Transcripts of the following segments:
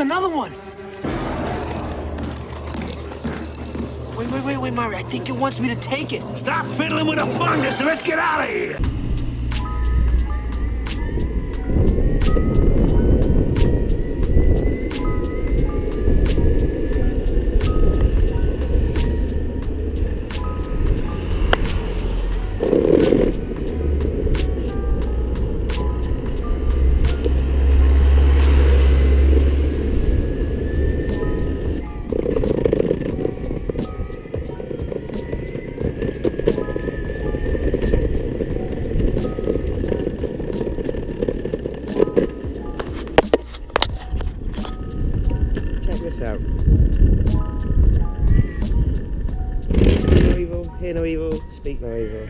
another one. Wait, Mari. I think it wants me to take it. Stop fiddling with the fungus and let's get out of here. Out. No evil, hear no evil, speak no evil.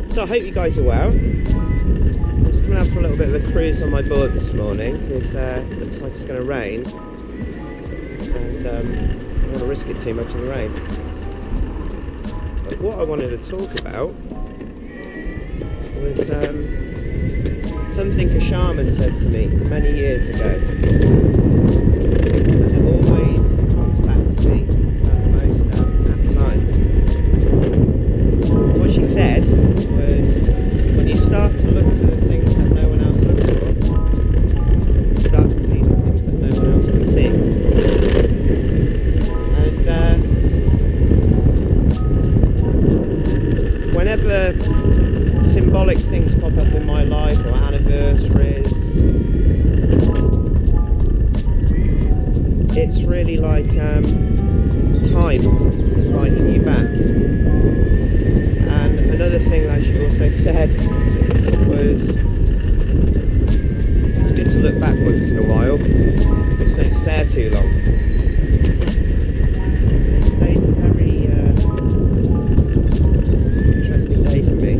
So I hope you guys are well. I'm just coming out for a little bit of a cruise on my board this morning because it looks like it's going to rain and I don't want to risk it too much in the rain. But what I wanted to talk about was something a shaman said to me many years ago, and it always comes back to me at the most at times. What she said was, when you start to look for the things that no one else looks for, you start to see the things that no one else can see. And whenever symbolic things pop up in my life, or anniversaries, it's really like time inviting you back. And another thing that she also said was, it's good to look back once in a while, just don't stare too long. Today's a very interesting day for me.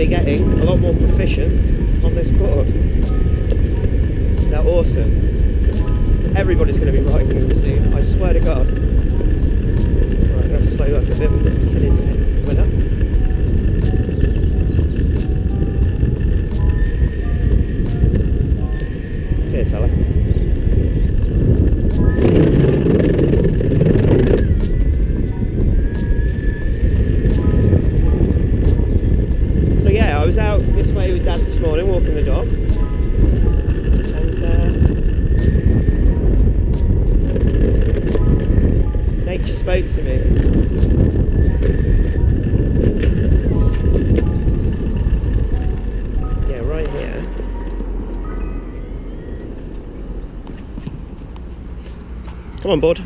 Getting a lot more proficient on this board. They're awesome. Everybody's going to be riding them soon, I swear to God. Right, I'm going to slow up a bit because the kid is coming up. Cheers, fella. I was out this way with Dad this morning, walking the dog, and nature spoke to me. Yeah, right here. Come on, bud.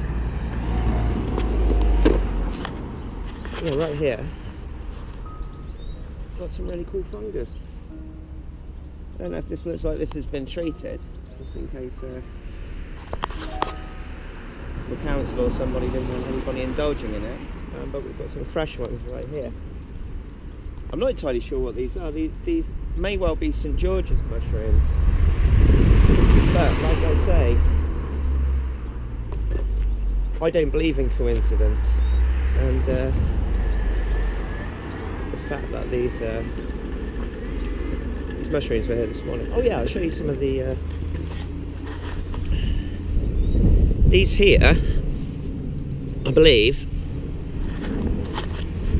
Yeah, right here. Got some really cool fungus. I don't know if this looks like this has been treated, just in case the council or somebody didn't want anybody indulging in it. But we've got some fresh ones right here. I'm not entirely sure what these are. These may well be St. George's mushrooms. But like I say, I don't believe in coincidence, and the fact that these mushrooms were here this morning. Oh yeah, I'll show you some of the these here, I believe,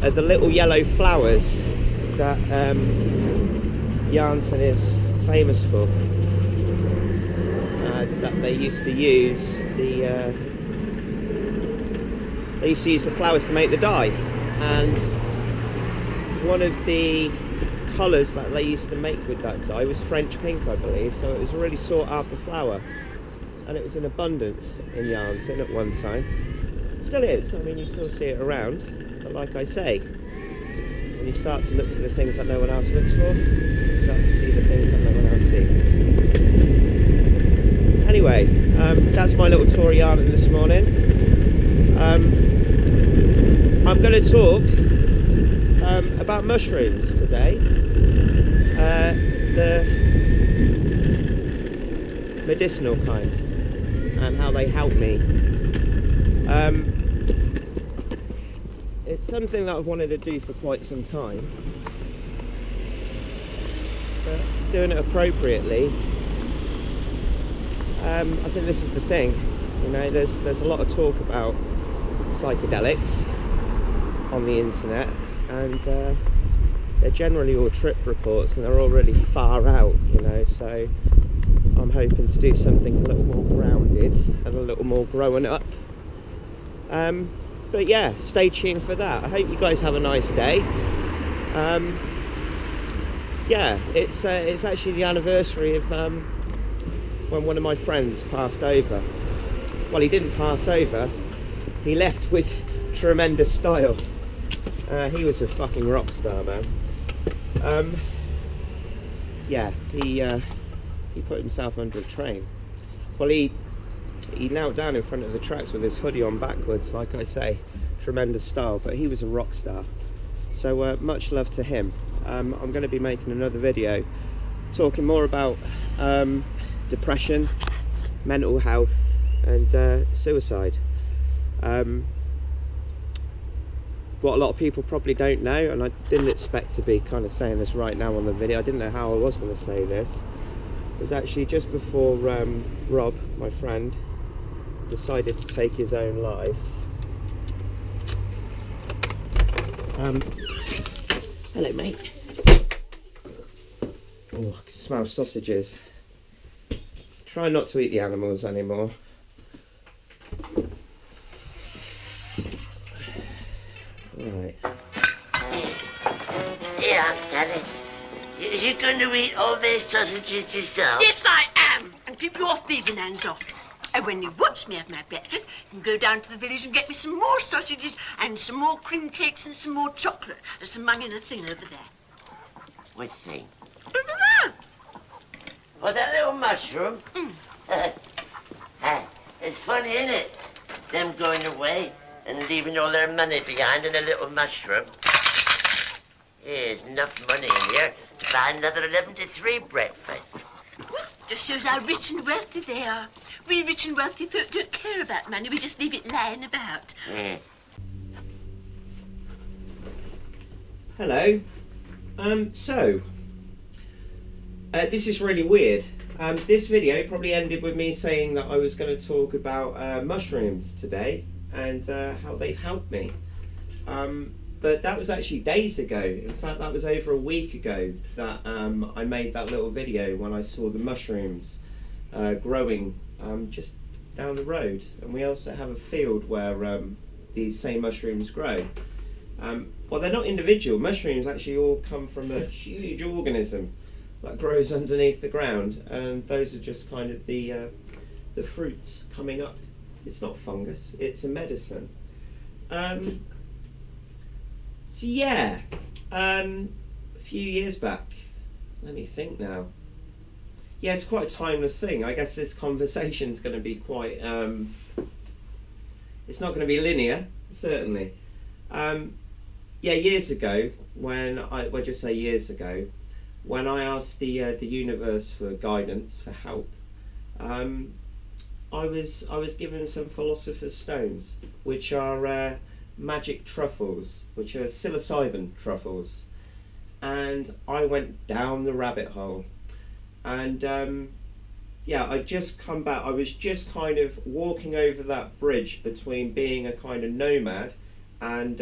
are the little yellow flowers that Yarnton is famous for. That they used to use the flowers to make the dye, and one of the colours that they used to make with that dye was French pink, I believe, so it was a really sought after flower, and it was in abundance in Yarnton at one time. Still is, I mean, you still see it around, but like I say, when you start to look for the things that no one else looks for, you start to see the things that no one else sees. Anyway, that's my little tour of Yarnton this morning. I'm going to talk about mushrooms today, the medicinal kind, and how they help me. It's something that I've wanted to do for quite some time, but doing it appropriately, I think this is the thing. You know, there's a lot of talk about psychedelics on the internet, and they're generally all trip reports, and they're all really far out, you know, so I'm hoping to do something a little more grounded and a little more growing up. But yeah, stay tuned for that. I hope you guys have a nice day. Yeah, it's actually the anniversary of when one of my friends passed over. Well, he didn't pass over, he left with tremendous style. He was a fucking rock star, man. Yeah, he put himself under a train. Well, he knelt down in front of the tracks with his hoodie on backwards, like I say, tremendous style, but he was a rock star. So much love to him. I'm going to be making another video talking more about depression, mental health, and suicide. What a lot of people probably don't know, and I didn't expect to be kind of saying this right now on the video, I didn't know how I was going to say this, it was actually just before Rob, my friend, decided to take his own life. Hello, mate. Oh, I can smell sausages. Try not to eat the animals anymore. Right. Yeah, Aunt Sally. You going to eat all these sausages yourself? Yes, I am. And keep your thieving hands off. And when you've watched me have my breakfast, you can go down to the village and get me some more sausages and some more cream cakes and some more chocolate. There's some money in a thing over there. What thing? Over there. Oh, that little mushroom? It's funny, isn't it? Them going away and leaving all their money behind in a little mushroom. There's enough money in here to buy another 11 to 3 breakfast. Just shows how rich and wealthy they are. We rich and wealthy folk don't care about money. We just leave it lying about. Hello. This is really weird. This video probably ended with me saying that I was going to talk about mushrooms today and how they've helped me. But that was actually days ago. In fact, that was over a week ago that I made that little video when I saw the mushrooms growing just down the road. And we also have a field where these same mushrooms grow. Well, they're not individual. Mushrooms actually all come from a huge organism that grows underneath the ground, and those are just kind of the fruits coming up. It's not fungus, it's a medicine. So yeah, a few years back, let me think now. Yeah, it's quite a timeless thing. I guess this conversation's going to be quite, it's not going to be linear, certainly. Yeah, years ago, well, just say years ago, when I asked the universe for guidance, for help, I was given some philosopher's stones, which are magic truffles, which are psilocybin truffles, and I went down the rabbit hole. And yeah, I'd just come back. I was just kind of walking over that bridge between being a kind of nomad and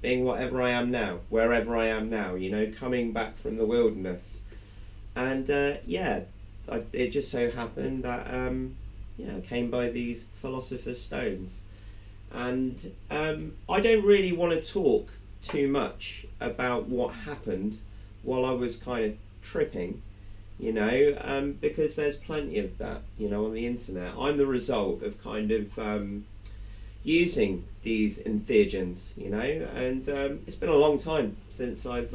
being whatever I am now, wherever I am now, you know, coming back from the wilderness. And yeah, it just so happened that yeah, I came by these philosopher's stones. And I don't really want to talk too much about what happened while I was kind of tripping, you know, because there's plenty of that, you know, on the internet. I'm the result of kind of using these entheogens, you know, and it's been a long time since I've,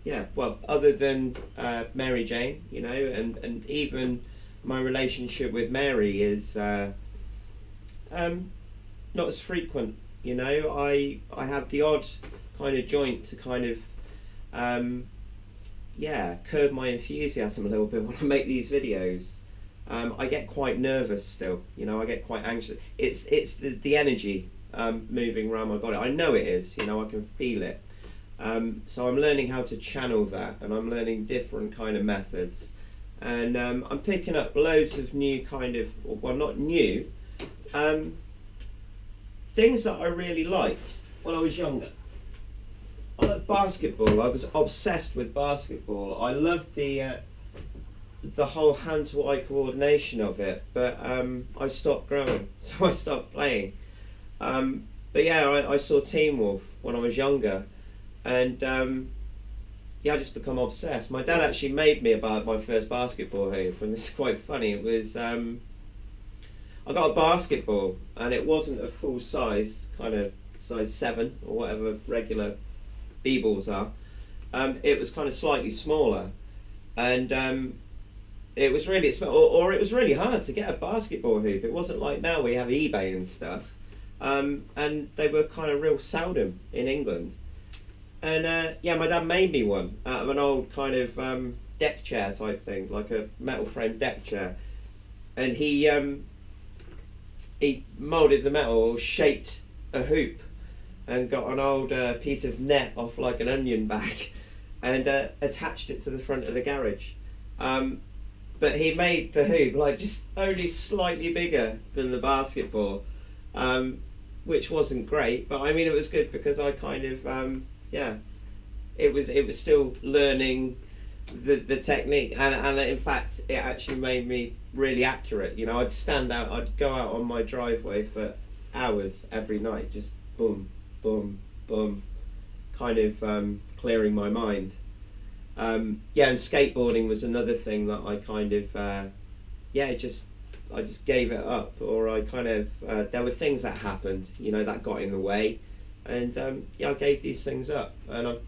yeah, well, other than Mary Jane, you know, and even my relationship with Mary is not as frequent, you know. I have the odd kind of joint to kind of yeah, curb my enthusiasm a little bit when I make these videos. I get quite nervous still, you know, I get quite anxious. It's the energy moving around my body. I know it is, you know, I can feel it. So I'm learning how to channel that, and I'm learning different kind of methods. And I'm picking up loads of new kind of, well, not new, things that I really liked when I was younger. I loved basketball. I was obsessed with basketball. I loved the whole hand-to-eye coordination of it, but I stopped growing, so I stopped playing. But yeah, I saw Teen Wolf when I was younger, and yeah, I just become obsessed. My dad actually made me about my first basketball hoop, and it's quite funny. It was I got a basketball, and it wasn't a full size, kind of size 7 or whatever regular b-balls are. It was kind of slightly smaller, and it was really or it was really hard to get a basketball hoop. It wasn't like now we have eBay and stuff, and they were kind of real seldom in England. And yeah, my dad made me one out of an old kind of deck chair type thing, like a metal frame deck chair, and he moulded the metal, shaped a hoop, and got an old piece of net off like an onion bag, and attached it to the front of the garage. But he made the hoop like just only slightly bigger than the basketball, which wasn't great, but I mean it was good because I kind of yeah, it was still learning the technique, and in fact it actually made me really accurate. You know, I'd go out on my driveway for hours every night, just boom, boom, boom, kind of clearing my mind. Yeah, and skateboarding was another thing that I kind of yeah, I just gave it up, or I kind of there were things that happened, you know, that got in the way, and yeah, I gave these things up, and I've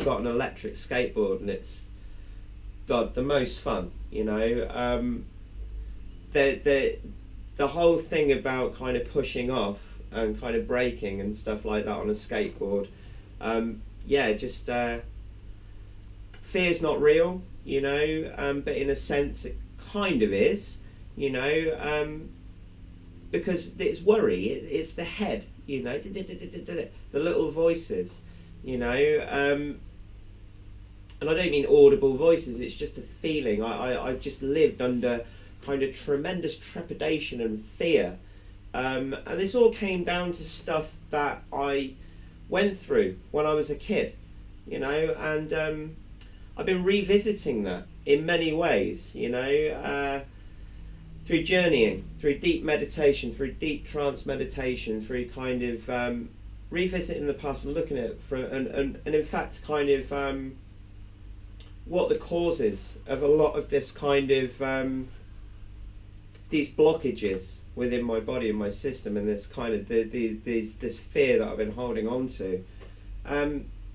got an electric skateboard, and it's, God, the most fun, you know. The whole thing about kind of pushing off and kind of braking and stuff like that on a skateboard, yeah, just fear's not real, you know, but in a sense it kind of is, you know, because it's worry, it's the head, you know, the little voices, you know, and I don't mean audible voices, it's just a feeling. I've just lived under kind of tremendous trepidation and fear, and this all came down to stuff that I went through when I was a kid, you know, and I've been revisiting that in many ways, you know, through journeying, through deep meditation, through deep trance meditation, through kind of revisiting the past and looking at it for, and in fact kind of what the causes of a lot of this kind of these blockages within my body and my system, and this kind of this fear that I've been holding on to.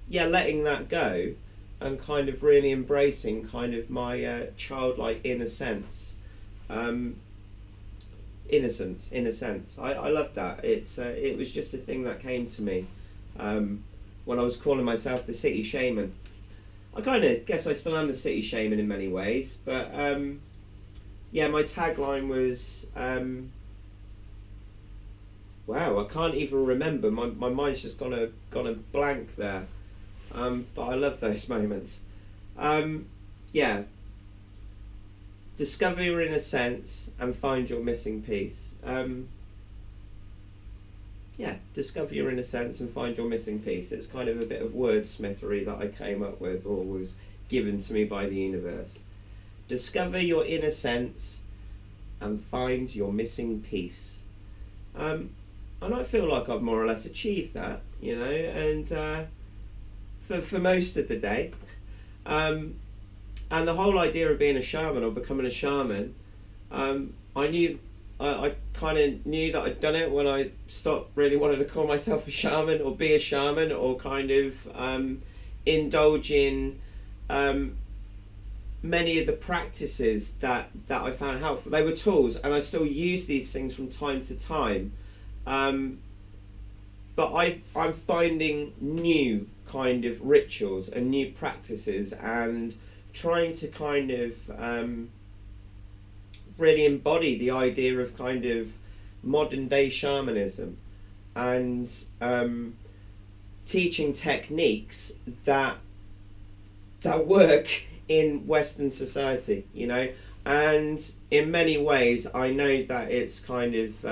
Yeah, letting that go and kind of really embracing kind of my childlike innocence. Innocence, in a sense. I love that. It was just a thing that came to me when I was calling myself the City Shaman. I kind of guess I still am the City Shaman in many ways, but yeah, my tagline was wow, I can't even remember. My mind's just gone a blank there. But I love those moments. Yeah. Discover your inner sense and find your missing piece. Yeah, discover your inner sense and find your missing piece. It's kind of a bit of wordsmithery that I came up with, or was given to me by the universe. Discover your inner sense and find your missing piece. I feel like I've more or less achieved that, you know, and for most of the day. And the whole idea of being a shaman or becoming a shaman, I kind of knew that I'd done it when I stopped really wanting to call myself a shaman or be a shaman, or kind of indulge in many of the practices that I found helpful. They were tools, and I still use these things from time to time. But I'm finding new kind of rituals and new practices, and trying to kind of really embody the idea of kind of modern day shamanism, and teaching techniques that work in Western society, you know. And in many ways I know that it's kind of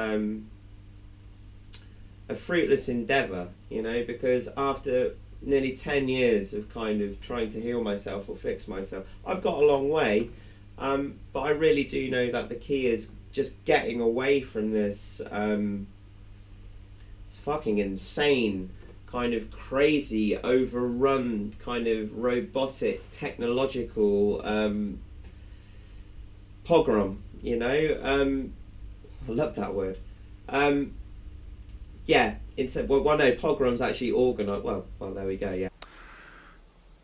a fruitless endeavour, you know, because after nearly 10 years of kind of trying to heal myself or fix myself, I've got a long way, but I really do know that the key is just getting away from this it's fucking insane, kind of crazy, overrun, kind of robotic, technological pogrom, you know. I love that word. Yeah, well, no, pogrom's actually organised. Well, there we go. Yeah.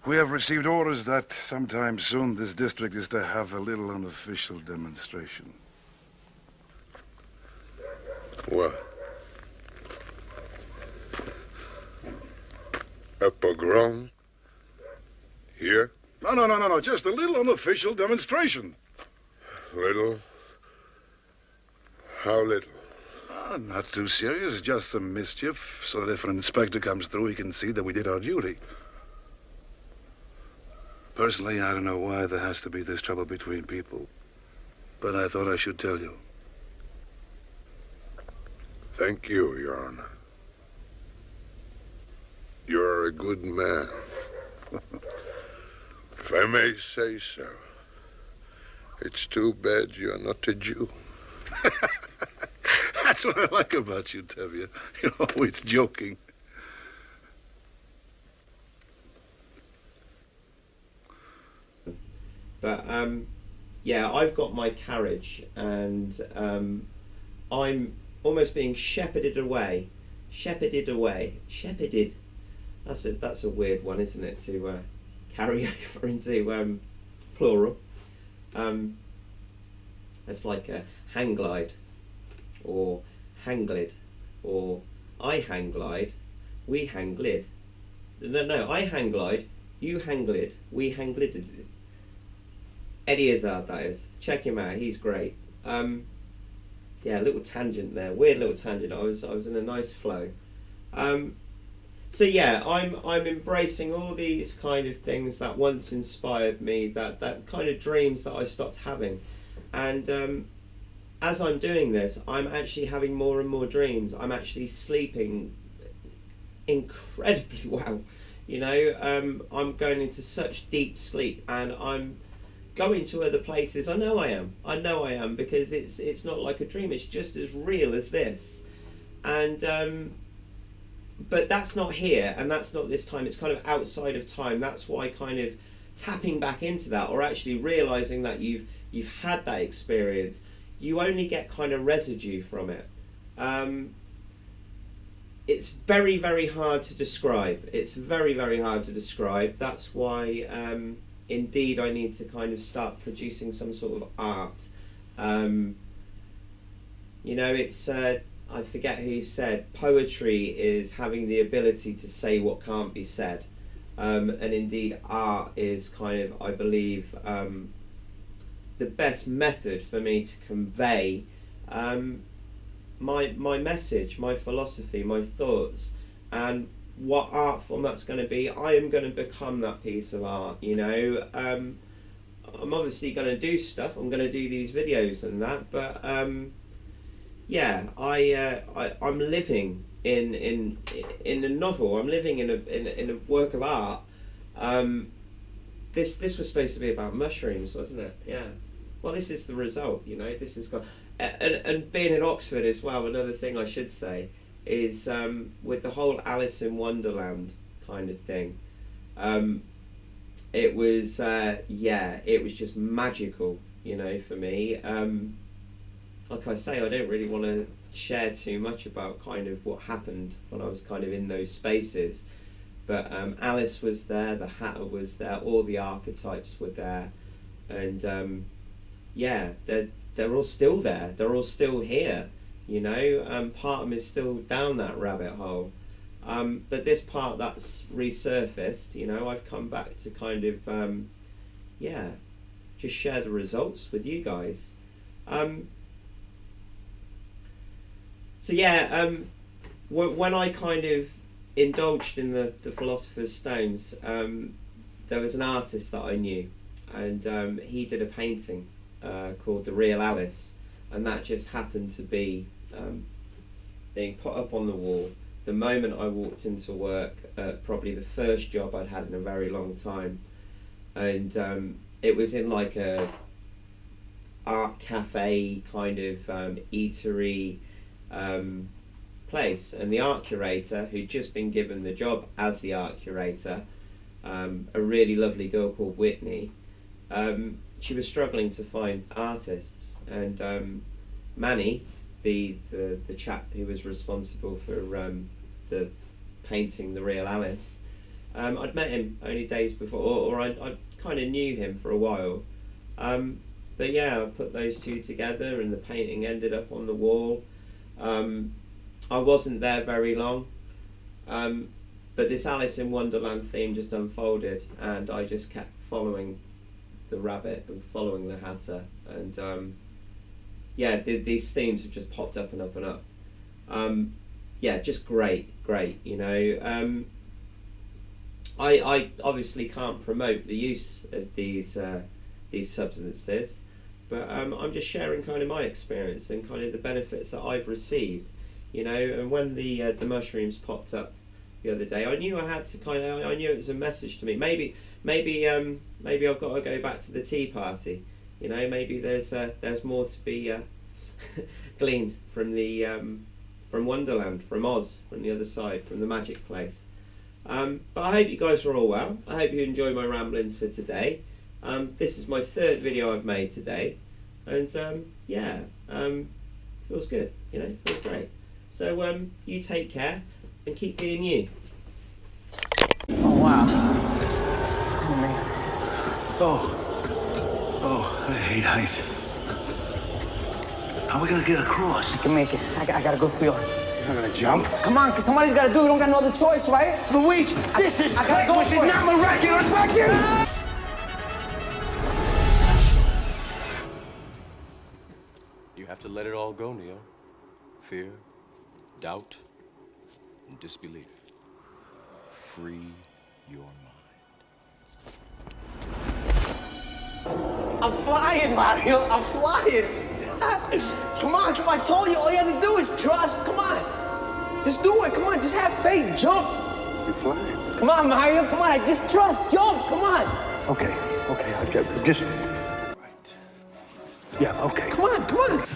We have received orders that sometime soon this district is to have a little unofficial demonstration. What? A pogrom? Here? No, just a little unofficial demonstration. Little? How little? Not too serious, just some mischief, so that if an inspector comes through, he can see that we did our duty. Personally, I don't know why there has to be this trouble between people, but I thought I should tell you. Thank you, Your Honor. You're a good man. If I may say so. It's too bad you're not a Jew. That's what I like about you, Tevye. You're always joking. But yeah, I've got my carriage, and I'm almost being shepherded away. That's a weird one, isn't it, to carry over into plural. It's like a hang glide, or hang glid, or I hang glide, we hang glid. No, I hang glide, you hang glid, we hang glided. Eddie Izzard, that is. Check him out, he's great. Yeah, a little tangent there, weird little tangent. I was in a nice flow. So yeah, I'm embracing all these kind of things that once inspired me, that kind of dreams that I stopped having, and as I'm doing this, I'm actually having more and more dreams. I'm actually sleeping incredibly well, you know. I'm going into such deep sleep, and I'm going to other places. I know I am, because it's not like a dream, it's just as real as this. And but that's not here, and that's not this time. It's kind of outside of time. That's why kind of tapping back into that, or actually realizing that you've had that experience, you only get kind of residue from it. It's very, very hard to describe. It's very, very hard to describe. That's why indeed I need to kind of start producing some sort of art. You know, it's I forget who said, poetry is having the ability to say what can't be said. And indeed art is kind of, I believe, the best method for me to convey my message, my philosophy, my thoughts, and what art form that's going to be. I am going to become that piece of art, you know. I'm obviously going to do stuff, I'm going to do these videos and that, but yeah, I'm living in a novel. I'm living in a work of art. This was supposed to be about mushrooms, wasn't it? Yeah. Well, this is the result. You know, this has got, and being in Oxford as well. Another thing I should say is with the whole Alice in Wonderland kind of thing. It was it was just magical, you know, for me. Like I say, I don't really want to share too much about kind of what happened when I was kind of in those spaces, but Alice was there, the Hatter was there, all the archetypes were there, and yeah, they're all still there, they're all still here, you know. Part of them is still down that rabbit hole, but this part that's resurfaced, you know, I've come back to kind of yeah, just share the results with you guys. So yeah, when I kind of indulged in the Philosopher's Stones, there was an artist that I knew, and he did a painting called The Real Alice, and that just happened to be being put up on the wall the moment I walked into work, probably the first job I'd had in a very long time, and it was in like a art cafe kind of eatery place, and the art curator, who'd just been given the job as the art curator, a really lovely girl called Whitney, she was struggling to find artists, and Manny, the chap who was responsible for the painting The Real Alice, I'd met him only days before, or I kind of knew him for a while, but yeah, I put those two together and the painting ended up on the wall. I wasn't there very long, but this Alice in Wonderland theme just unfolded, and I just kept following the rabbit and following the Hatter, and yeah, these themes have just popped up and up and up. Yeah, just great, you know. I obviously can't promote the use of these substances, but I'm just sharing kind of my experience and kind of the benefits that I've received, you know. And when the mushrooms popped up the other day, I knew I had to I knew it was a message to me. Maybe I've got to go back to the tea party, you know. Maybe there's more to be gleaned from the from Wonderland, from Oz, from the other side, from the magic place. But I hope you guys are all well. I hope you enjoy my ramblings for today. This is my third video I've made today, and yeah, feels good, you know, feels great. So you take care and keep being you. Oh, wow. Oh, man. Oh, I hate heights. How are we gonna get across? I can make it. I got a good feeling. You're not gonna jump? Come on, cause somebody's gotta do it. We don't got no other choice, right? Luigi, this is I gotta go this is for it. not miraculous. Back here! You have to let it all go, Neo. Fear, doubt, and disbelief. Free your mind. I'm flying, Mario. I'm flying. Come on. I told you, all you have to do is trust. Come on. Just do it. Come on, just have faith. Jump. You're flying. Come on, Mario. Come on, just trust. Jump. Come on. Okay, I'll just... Right. Yeah, okay. Come on.